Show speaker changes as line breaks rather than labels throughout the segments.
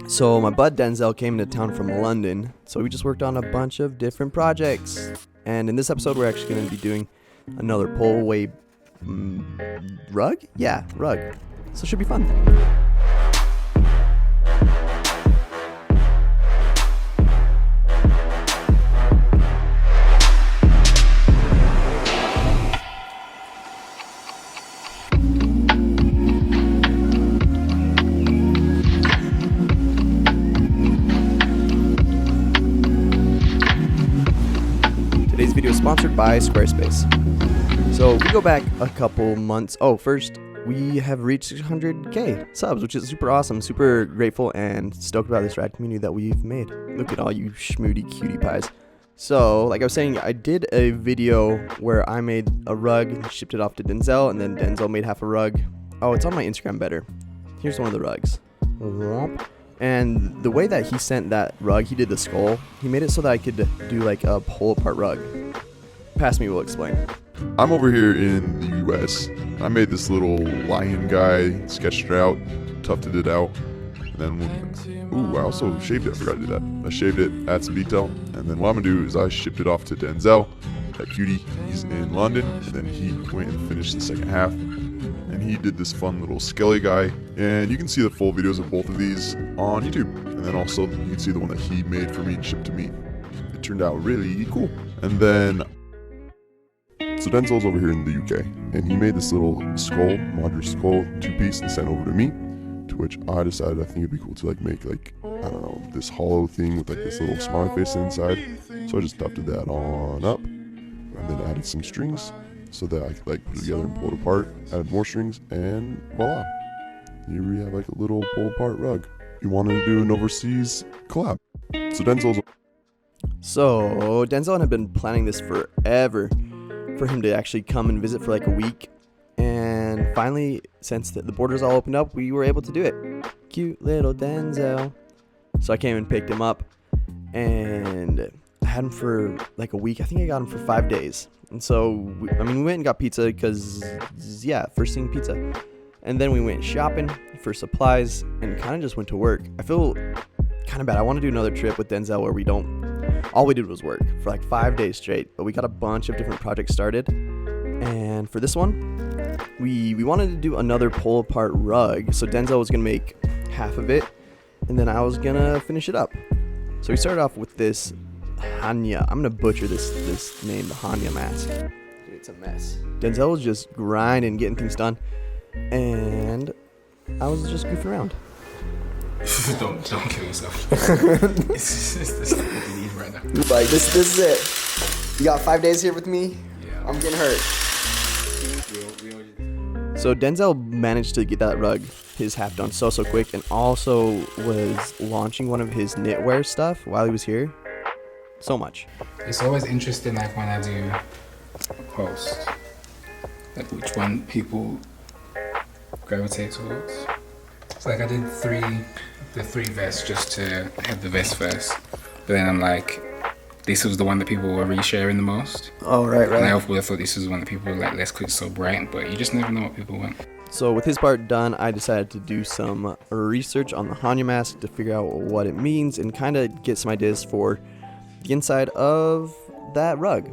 So my bud Denzel came into town from London, so we just worked on a bunch of different projects. And in this episode, we're actually going to be doing another pull-away rug? Yeah, rug. So it should be fun. Today's video is sponsored by Squarespace. So we go back a couple months. Oh, first, we have reached 600k subs, which is super awesome, super grateful, and stoked about this rad community that we've made. Look at all you schmoody cutie pies. So, like I was saying, I did a video where I made a rug and shipped it off to Denzel, and then Denzel made half a rug. Oh, it's on my Instagram better. Here's one of the rugs. And the way that he sent that rug, he did the skull, he made it so that I could do like a pull-apart rug. Past me will explain.
I'm over here in the US. I made this little lion guy, sketched it out, tufted it out, and then, I also shaved it. I forgot to do that. I shaved it, add some detail, and then what I'm gonna do is I shipped it off to Denzel, that cutie. He's in London, and then he went and finished the second half, and he did this fun little skelly guy, and you can see the full videos of both of these on YouTube, and then also you can see the one that he made for me and shipped to me. It turned out really cool. And then so Denzel's over here in the UK, and he made this little skull, modular skull, two-piece, and sent over to me, to which I decided I think it'd be cool to make I don't know, this hollow thing with this little smiley face inside. So I just tufted that on up, and then added some strings so that I could put it together and pull it apart, added more strings, and voila. Here we have a little pull-apart rug. We wanted to do an overseas collab. So
Denzel had been planning this forever, for him to actually come and visit for a week, and finally, since the borders all opened up, we were able to do it. Cute little Denzel. So I came and picked him up, and I had him for a week. I think I got him for 5 days. And so we went and got pizza because first thing pizza, and then we went shopping for supplies and kind of just went to work. I feel kind of bad. I want to do another trip with Denzel where all we did was work for 5 days straight, but we got a bunch of different projects started. And for this one, we wanted to do another pull apart rug. So Denzel was going to make half of it, and then I was going to finish it up. So we started off with this Hannya. I'm going to butcher this name, the Hannya mask. Dude, it's a mess. Denzel was just grinding, getting things done, and I was just goofing around.
don't kill yourself. This is what you need right now.
This is it. You got 5 days here with me. Yeah. I'm getting hurt. So Denzel managed to get that rug, his half done so quick, and also was launching one of his knitwear stuff while he was here. So much.
It's always interesting when I do a post, which one people gravitate towards. It's I did the three vests just to have the vest first, but then I'm this was the one that people were resharing the most.
Oh, right.
And I would have thought this was one that people were let's quit so bright, but you just never know what people want.
So with his part done, I decided to do some research on the Hannya mask to figure out what it means and kind of get some ideas for the inside of that rug.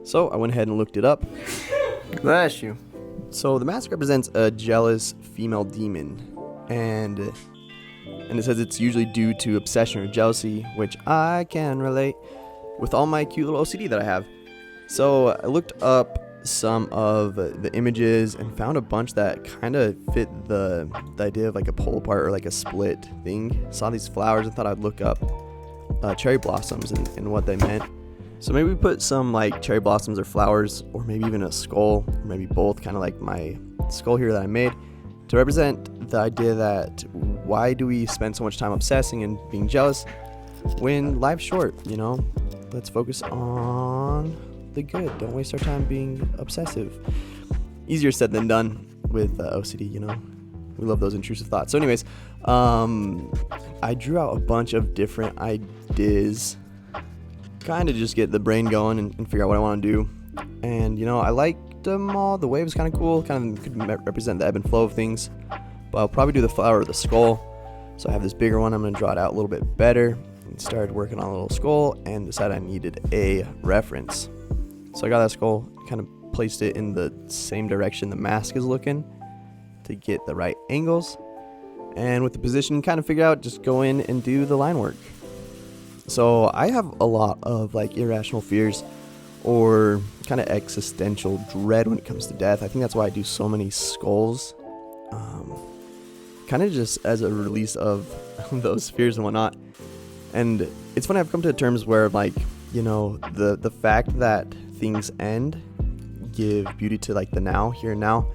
So I went ahead and looked it up. Bless you. So the mask represents a jealous female demon, and it says it's usually due to obsession or jealousy, which I can relate with all my cute little OCD that I have. So I looked up some of the images and found a bunch that kind of fit the idea of a pull apart or a split thing. Saw these flowers and thought I'd look up cherry blossoms and what they meant. So maybe we put some cherry blossoms or flowers, or maybe even a skull, or maybe both, kind of like my skull here that I made, to represent the idea that why do we spend so much time obsessing and being jealous when life's short, Let's focus on the good. Don't waste our time being obsessive. Easier said than done with OCD, We love those intrusive thoughts. So anyways, I drew out a bunch of different ideas, kind of just get the brain going and figure out what I want to do. And, I liked them all. The wave was kind of cool, kind of could represent the ebb and flow of things. But I'll probably do the flower or the skull So I have this bigger one. I'm going to draw it out a little bit better. And started working on a little skull and decided I needed a reference. So I got that skull, kind of placed it in the same direction the mask is looking to get the right angles. And with the position kind of figured out, just go in and do the line work. So I have a lot of like irrational fears or kind of existential dread when it comes to death. I think that's why I do so many skulls. Kind of just as a release of those fears and whatnot. And it's funny, I've come to terms where, like, you know, the fact that things end give beauty to, like, the now, here and now.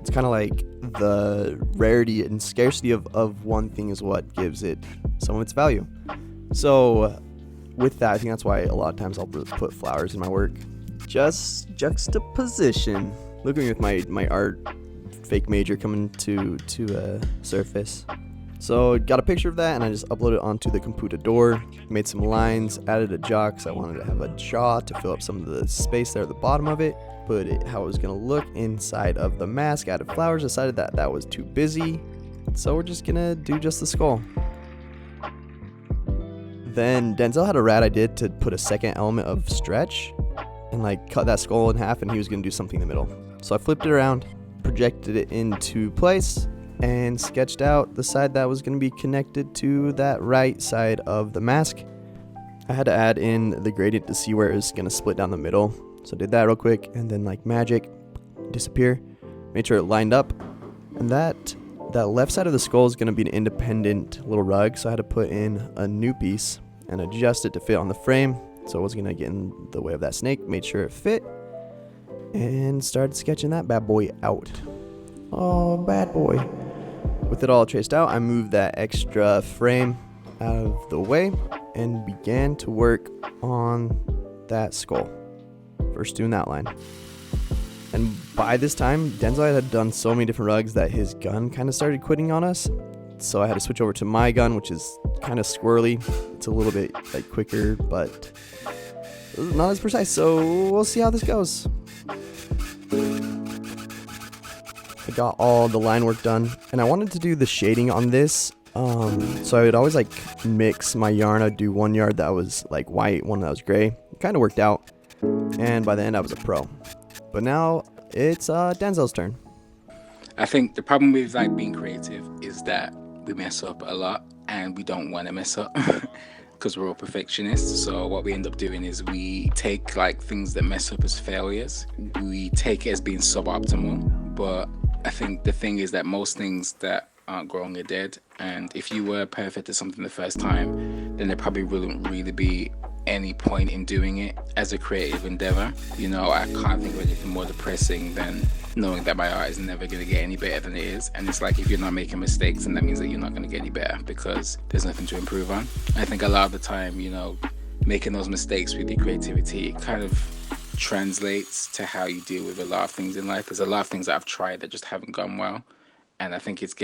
It's kind of like the rarity and scarcity of one thing is what gives it some of its value. So with that, I think that's why a lot of times I'll put flowers in my work. Just juxtaposition. Look at me with my art fake major coming to surface. So got a picture of that and I just uploaded it onto the computador, made some lines, added a jaw because I wanted to have a jaw to fill up some of the space there at the bottom of it, put it how it was going to look inside of the mask, added flowers, decided that was too busy, so we're just going to do just the skull. Then Denzel had a rad idea to put a second element of stretch and like cut that skull in half, and he was going to do something in the middle. So I flipped it around, projected it into place, and sketched out the side that was going to be connected to that right side of the mask. I had to add in the gradient to see where it was going to split down the middle. So I did that real quick, and then like magic, disappear, made sure it lined up. And that left side of the skull is going to be an independent little rug, so I had to put in a new piece and adjust it to fit on the frame, so it wasn't going to get in the way of that snake. Made sure it fit, and started sketching that bad boy out. Oh, bad boy. With it all traced out, I moved that extra frame out of the way and began to work on that skull. First doing that line. And by this time, Denzel had done so many different rugs that his gun kind of started quitting on us. So I had to switch over to my gun, which is kind of squirrely. It's a little bit like quicker, but not as precise. So we'll see how this goes. I got all the line work done, and I wanted to do the shading on this. So I would always like mix my yarn. I'd do one yard that was like white, one that was gray. It kind of worked out, and by the end I was a pro. But now it's Denzel's turn.
I think the problem with like being creative is that we mess up a lot, and we don't want to mess up because we're all perfectionists. So what we end up doing is we take like things that mess up as failures. We take it as being suboptimal, but I think the thing is that most things that aren't growing are dead, and if you were perfect at something the first time, then there probably wouldn't really be any point in doing it as a creative endeavor. You know, I can't think of anything more depressing than knowing that my art is never going to get any better than it is. And it's like, if you're not making mistakes, then that means that you're not going to get any better because there's nothing to improve on. I think a lot of the time, you know, making those mistakes with your creativity, it kind of translates to how you deal with a lot of things in life. There's a lot of things that I've tried that just haven't gone well, and I think it's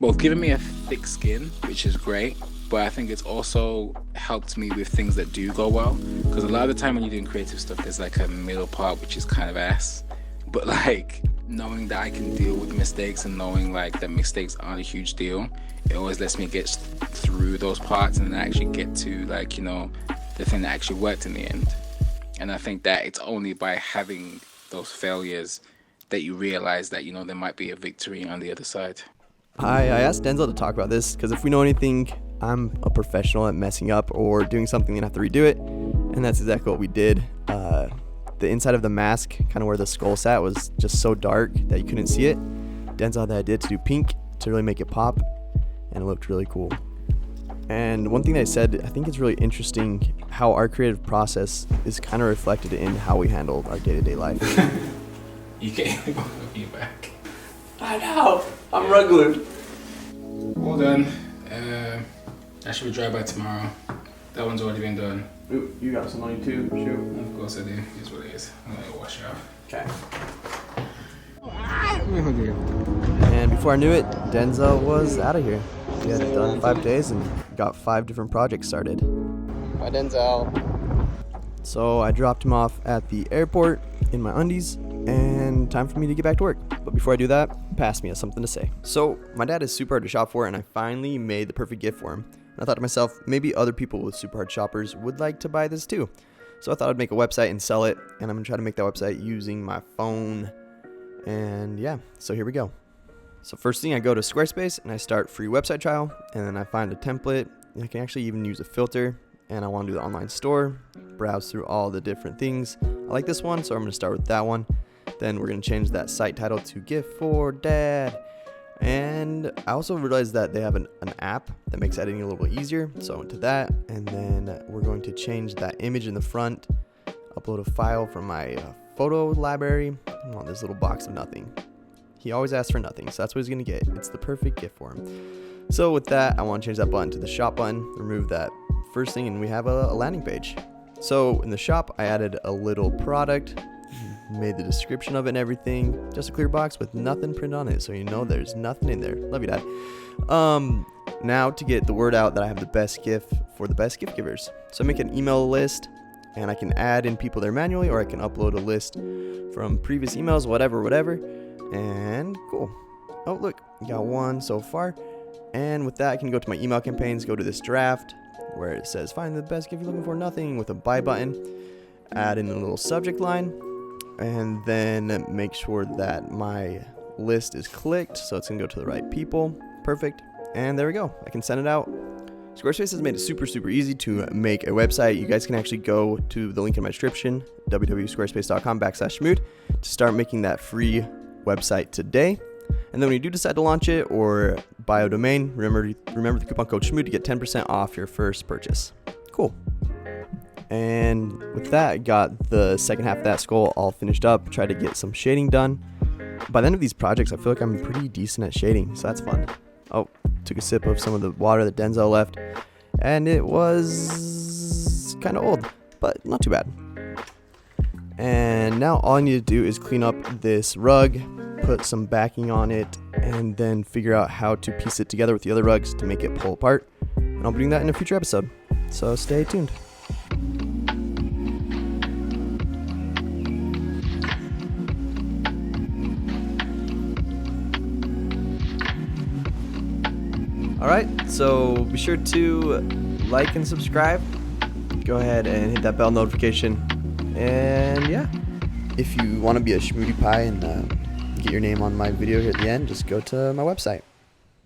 both given me a thick skin, which is great, but I think it's also helped me with things that do go well, because a lot of the time when you're doing creative stuff, there's like a middle part which is kind of ass, but like knowing that I can deal with mistakes and knowing like that mistakes aren't a huge deal, it always lets me get through those parts and then actually get to like, you know, the thing that actually worked in the end. And I think that it's only by having those failures that you realize that, you know, there might be a victory on the other side.
I asked Denzel to talk about this because if we know anything, I'm a professional at messing up or doing something and have to redo it. And that's exactly what we did. The inside of the mask, kind of where the skull sat, was just so dark that you couldn't see it. Denzel had the idea to do pink to really make it pop, and it looked really cool. And one thing that I said, I think it's really interesting how our creative process is kind of reflected in how we handle our day-to-day life.
You gave both of you back.
I know. I'm rug glued.
Well done. That should be dry by tomorrow. That one's already been done.
Ooh, you got some on you too, shoot.
Of course I do. Here's what it is. I'm gonna wash it off.
Okay. And before I knew it, Denzel was out of here. He had done 5 days and got 5 different projects started. Bye, Denzel. So I dropped him off at the airport in my undies, and and time for me to get back to work. But before I do that, pass me something to say. So my dad is super hard to shop for, and I finally made the perfect gift for him. And I thought to myself, maybe other people with super hard shoppers would like to buy this too. So I thought I'd make a website and sell it, and I'm gonna try to make that website using my phone. And yeah, so here we go. So first thing, I go to Squarespace and I start free website trial, and then I find a template. And I can actually even use a filter, and I want to do the online store, browse through all the different things. I like this one, so I'm going to start with that one. Then we're going to change that site title to Gift for Dad. And I also realized that they have an app that makes editing a little bit easier, so I went to that. And then we're going to change that image in the front, upload a file from my photo library. I want this little box of nothing. He always asks for nothing, so that's what he's going to get. It's the perfect gift for him. So with that, I want to change that button to the shop button, remove that first thing, and we have a landing page. So in the shop, I added a little product, made the description of it and everything, just a clear box with nothing printed on it, so you know there's nothing in there. Love you, Dad. Now to get the word out that I have the best gift for the best gift givers. So I make an email list, and I can add in people there manually, or I can upload a list from previous emails, whatever. And cool. Oh, look, got one so far. And with that, I can go to my email campaigns, go to this draft where it says find the best gift you're looking for, nothing, with a buy button, add in a little subject line, and then make sure that my list is clicked so it's gonna go to the right people. Perfect. And there we go, I can send it out. Squarespace has made it super easy to make a website. You guys can actually go to the link in my description, www.squarespace.com/Shmoxd, to start making that free website today. And then when you do decide to launch it or buy a domain, remember the coupon code Shmoxd to get 10% off your first purchase. Cool. And with that, I got the second half of that skull all finished up. Tried to get some shading done. By the end of these projects, I feel like I'm pretty decent at shading, so that's fun. Oh, took a sip of some of the water that Denzel left, and it was kind of old, but not too bad. And now all I need to do is clean up this rug, put some backing on it, and then figure out how to piece it together with the other rugs to make it pull apart. And I'll be doing that in a future episode, so stay tuned. Alright, so be sure to like and subscribe. Go ahead and hit that bell notification. And yeah, if you want to be a Shmoody Pie and get your name on my video here at the end, just go to my website.